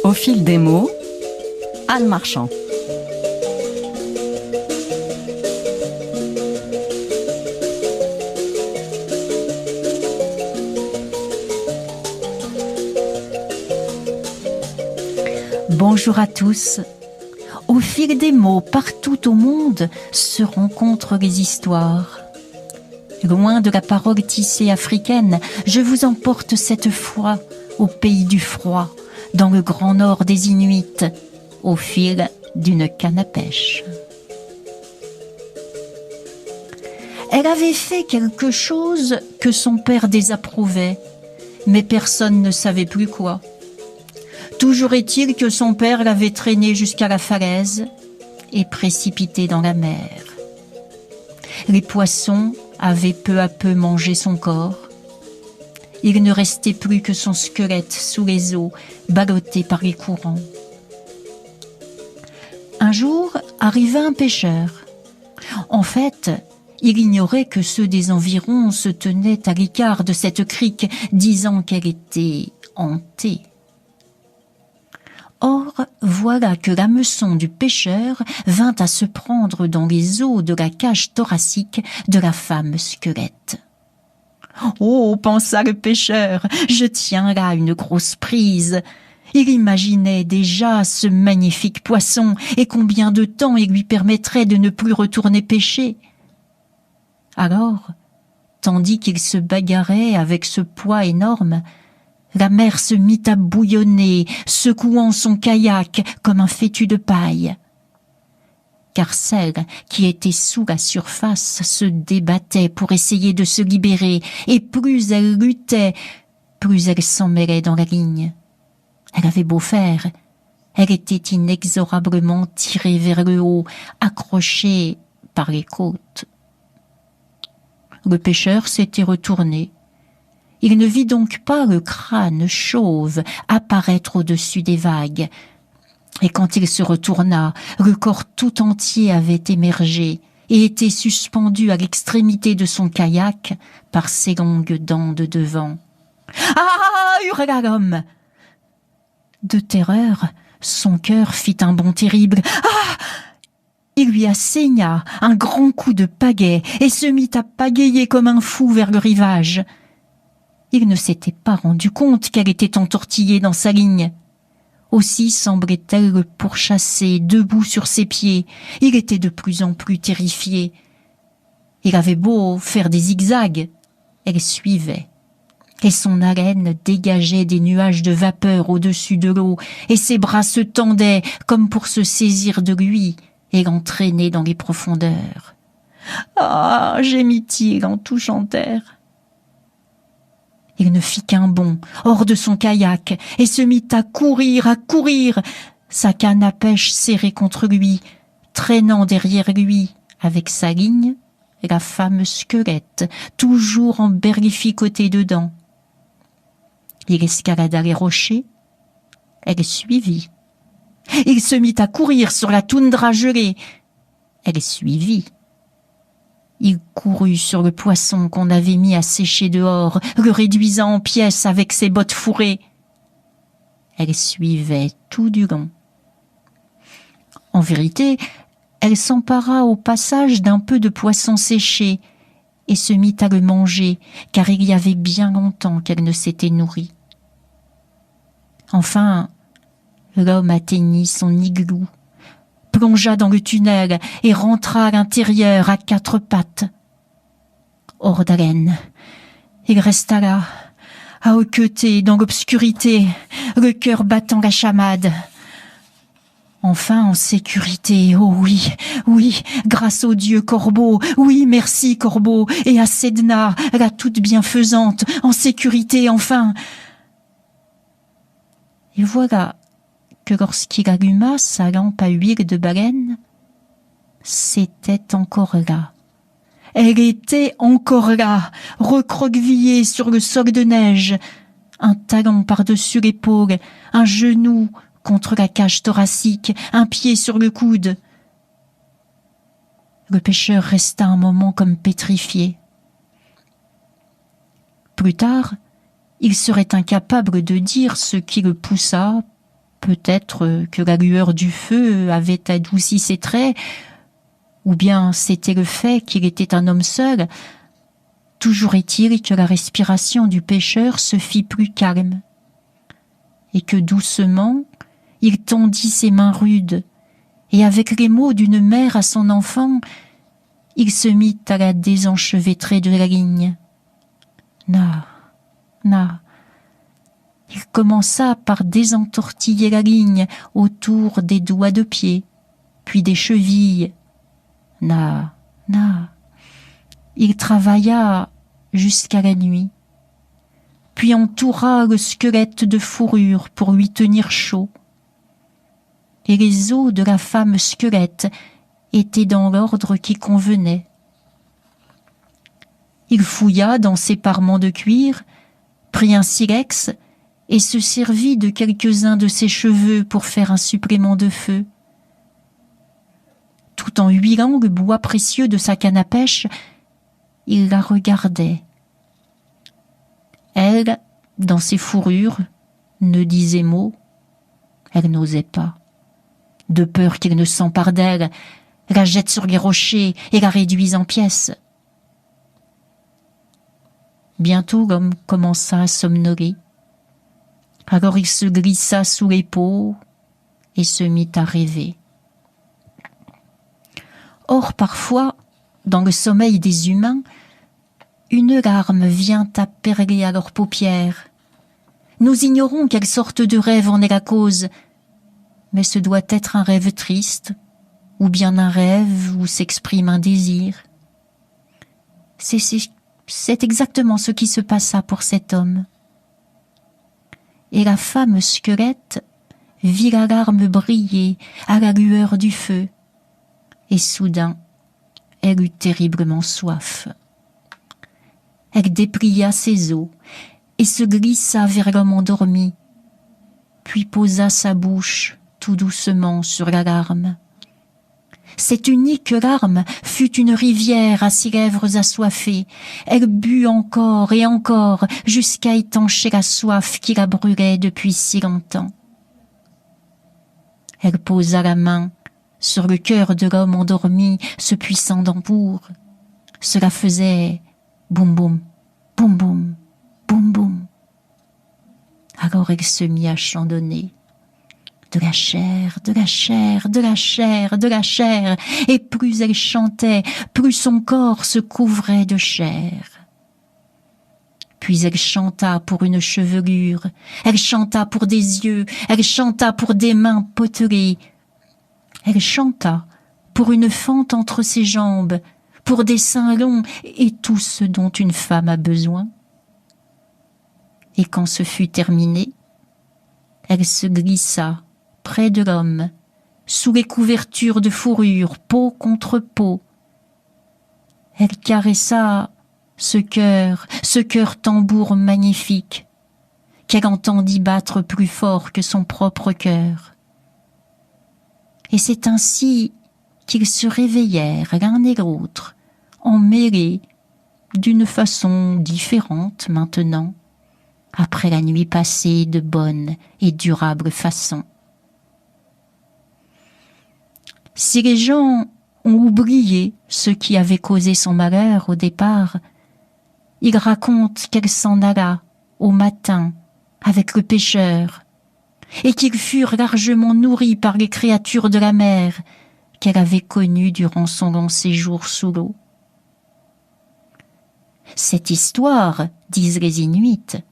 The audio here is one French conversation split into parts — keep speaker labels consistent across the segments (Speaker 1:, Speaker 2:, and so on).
Speaker 1: Au fil des mots, Anne Marchand.
Speaker 2: Bonjour à tous. Au fil des mots, partout au monde se rencontrent les histoires. Loin de la parole tissée africaine, je vous emporte cette fois au pays du froid, dans le grand nord des Inuits, au fil d'une canne à pêche. Elle avait fait quelque chose que son père désapprouvait, mais personne ne savait plus quoi. Toujours est-il que son père l'avait traînée jusqu'à la falaise et précipitée dans la mer. Les poissons avaient peu à peu mangé son corps. Il ne restait plus que son squelette sous les eaux, ballotté par les courants. Un jour, arriva un pêcheur. En fait, il ignorait que ceux des environs se tenaient à l'écart de cette crique, disant qu'elle était hantée. Or, voilà que l'hameçon du pêcheur vint à se prendre dans les eaux de la cage thoracique de la femme squelette. « Oh !» pensa le pêcheur, « je tiens là une grosse prise !» Il imaginait déjà ce magnifique poisson et combien de temps il lui permettrait de ne plus retourner pêcher. Alors, tandis qu'il se bagarrait avec ce poids énorme, la mer se mit à bouillonner, secouant son kayak comme un fétu de paille. Car celle qui était sous la surface se débattait pour essayer de se libérer, et plus elle luttait, plus elle s'en mêlait dans la ligne. Elle avait beau faire, elle était inexorablement tirée vers le haut, accrochée par les côtes. Le pêcheur s'était retourné. Il ne vit donc pas le crâne chauve apparaître au-dessus des vagues. Et quand il se retourna, le corps tout entier avait émergé et était suspendu à l'extrémité de son kayak par ses longues dents de devant. « Ah !» hurla l'homme. De terreur, son cœur fit un bond terrible. « Ah !» Il lui asséna un grand coup de pagaie et se mit à pagayer comme un fou vers le rivage. Il ne s'était pas rendu compte qu'elle était entortillée dans sa ligne. Aussi semblait-elle le pourchasser debout sur ses pieds. Il était de plus en plus terrifié. Il avait beau faire des zigzags, elle suivait. Et son haleine dégageait des nuages de vapeur au-dessus de l'eau, et ses bras se tendaient comme pour se saisir de lui et l'entraîner dans les profondeurs. « Ah !» gémit-il en touchant terre. Il ne fit qu'un bond hors de son kayak et se mit à courir, sa canne à pêche serrée contre lui, traînant derrière lui, avec sa ligne, la femme squelette, toujours emberlificotée dedans. Il escalada les rochers, elle suivit. Il se mit à courir sur la toundra gelée, elle suivit. Il courut sur le poisson qu'on avait mis à sécher dehors, le réduisant en pièces avec ses bottes fourrées. Elle suivait tout du long. En vérité, elle s'empara au passage d'un peu de poisson séché et se mit à le manger, car il y avait bien longtemps qu'elle ne s'était nourrie. Enfin, l'homme atteignit son igloo, plongea dans le tunnel et rentra à l'intérieur à quatre pattes. Hors d'haleine, il resta là, à hoqueter dans l'obscurité, le cœur battant la chamade. Enfin en sécurité, oh oui, oui, grâce au dieu Corbeau, oui, merci Corbeau, et à Sedna, la toute bienfaisante, en sécurité enfin. Et voilà que lorsqu'il alluma sa lampe à huile de baleine, c'était encore là. Elle était encore là, recroquevillée sur le sol de neige, un talon par-dessus l'épaule, un genou contre la cage thoracique, un pied sur le coude. Le pêcheur resta un moment comme pétrifié. Plus tard, il serait incapable de dire ce qui le poussa, Peut-être que la lueur du feu avait adouci ses traits, ou bien c'était le fait qu'il était un homme seul. Toujours est-il que la respiration du pêcheur se fit plus calme, et que doucement il tendit ses mains rudes, et avec les mots d'une mère à son enfant, il se mit à la désenchevêtrer de la ligne. Na, na. Il commença par désentortiller la ligne autour des doigts de pied, puis des chevilles. Na, na. Il travailla jusqu'à la nuit, puis entoura le squelette de fourrure pour lui tenir chaud. Et les os de la femme squelette étaient dans l'ordre qui convenait. Il fouilla dans ses parements de cuir, prit un silex et se servit de quelques-uns de ses cheveux pour faire un supplément de feu. Tout en huilant le bois précieux de sa canne à pêche, il la regardait. Elle, dans ses fourrures, ne disait mot. Elle n'osait pas. De peur qu'il ne s'empare d'elle, la jette sur les rochers et la réduise en pièces. Bientôt l'homme commença à somnoler. Alors il se glissa sous les peaux et se mit à rêver. Or parfois, dans le sommeil des humains, une larme vient à perler à leurs paupières. Nous ignorons quelle sorte de rêve en est la cause, mais ce doit être un rêve triste, ou bien un rêve où s'exprime un désir. C'est exactement ce qui se passa pour cet homme. Et la femme squelette vit la larme briller à la lueur du feu, et soudain, elle eut terriblement soif. Elle déplia ses os et se glissa vers l'homme endormi, puis posa sa bouche tout doucement sur la larme. Cette unique larme fut une rivière à ses lèvres assoiffées. Elle but encore et encore jusqu'à étancher la soif qui la brûlait depuis si longtemps. Elle posa la main sur le cœur de l'homme endormi, ce puissant tambour. Cela faisait boum boum, boum boum, boum boum. Alors elle se mit à chandonner. De la chair, de la chair, de la chair, de la chair, et plus elle chantait, plus son corps se couvrait de chair. Puis elle chanta pour une chevelure, elle chanta pour des yeux, elle chanta pour des mains potelées, elle chanta pour une fente entre ses jambes, pour des seins longs et tout ce dont une femme a besoin. Et quand ce fut terminé, elle se glissa près de l'homme, sous les couvertures de fourrure, peau contre peau. Elle caressa ce cœur tambour magnifique, qu'elle entendit battre plus fort que son propre cœur. Et c'est ainsi qu'ils se réveillèrent l'un et l'autre, emmêlés d'une façon différente maintenant, après la nuit passée de bonne et durable façon. Si les gens ont oublié ce qui avait causé son malheur au départ, ils racontent qu'elle s'en alla au matin avec le pêcheur et qu'ils furent largement nourris par les créatures de la mer qu'elle avait connues durant son long séjour sous l'eau. Cette histoire, disent les Inuits,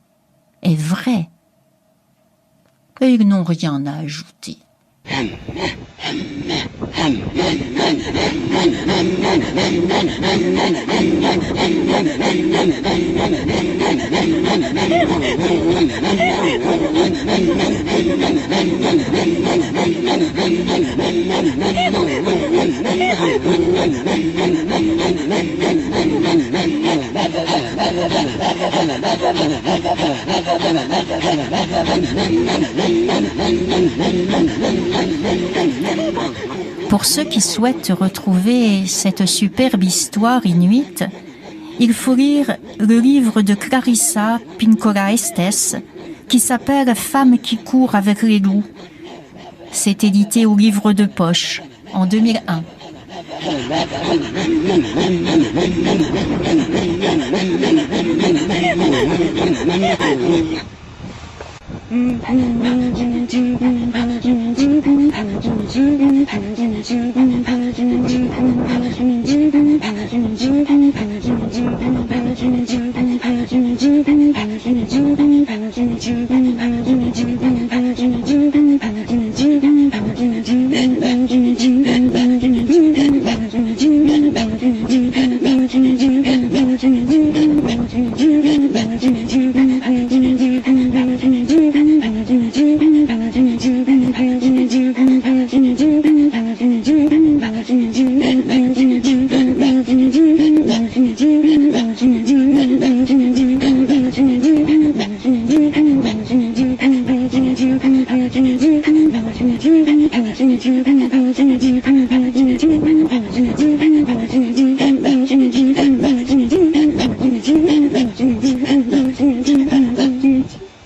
Speaker 2: est vraie et ils n'ont rien à ajouter. Pour ceux qui souhaitent retrouver cette superbe histoire inuite, il faut lire le livre de Clarissa Pinkola Estes qui s'appelle « Femme qui court avec les loups », C'est édité au livre de poche en 2001.
Speaker 3: Thank you.